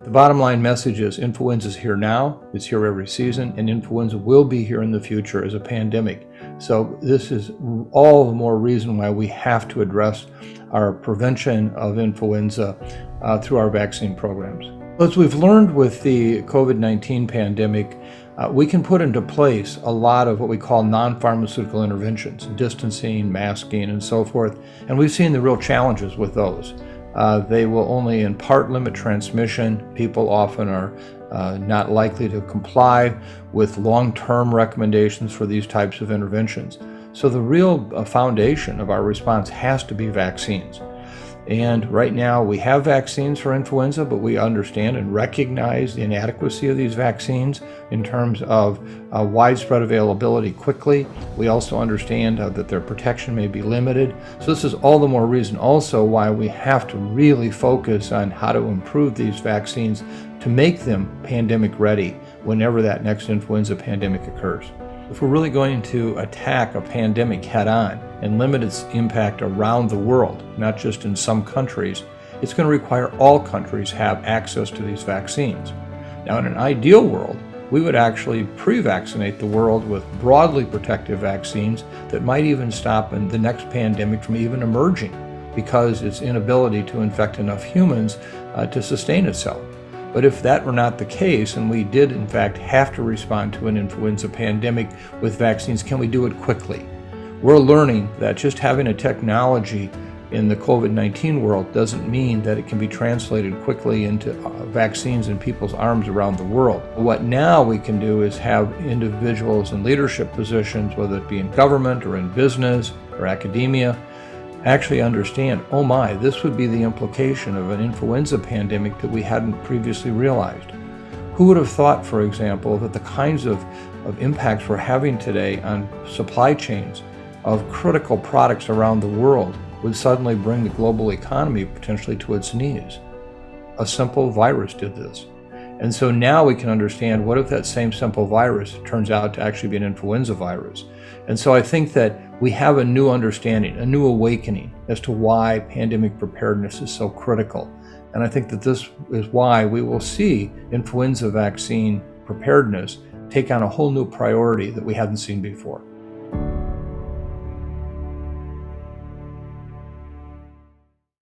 The bottom line message is influenza is here now, it's here every season, and influenza will be here in the future as a pandemic. So this is all the more reason why we have to address our prevention of influenza through our vaccine programs. As we've learned with the COVID-19 pandemic, we can put into place a lot of what we call non-pharmaceutical interventions, distancing, masking, and so forth, and we've seen the real challenges with those. They will only in part limit transmission. People often are not likely to comply with long-term recommendations for these types of interventions. So the real foundation of our response has to be vaccines. And right now we have vaccines for influenza, but we understand and recognize the inadequacy of these vaccines in terms of widespread availability quickly. We also understand that their protection may be limited. So this is all the more reason also why we have to really focus on how to improve these vaccines to make them pandemic ready whenever that next influenza pandemic occurs. If we're really going to attack a pandemic head-on and limit its impact around the world, not just in some countries, it's going to require all countries have access to these vaccines. Now, in an ideal world, we would actually pre-vaccinate the world with broadly protective vaccines that might even stop the next pandemic from even emerging because its inability to infect enough humans to sustain itself. But if that were not the case, and we did in fact have to respond to an influenza pandemic with vaccines, can we do it quickly? We're learning that just having a technology in the COVID-19 world doesn't mean that it can be translated quickly into vaccines in people's arms around the world. What now we can do is have individuals in leadership positions, whether it be in government or in business or academia, actually understand, oh my, this would be the implication of an influenza pandemic that we hadn't previously realized. Who would have thought, for example, that the kinds of impacts we're having today on supply chains of critical products around the world would suddenly bring the global economy potentially to its knees? A simple virus did this. And so now we can understand, what if that same simple virus turns out to actually be an influenza virus? And so I think that we have a new understanding, a new awakening as to why pandemic preparedness is so critical. And I think that this is why we will see influenza vaccine preparedness take on a whole new priority that we hadn't seen before.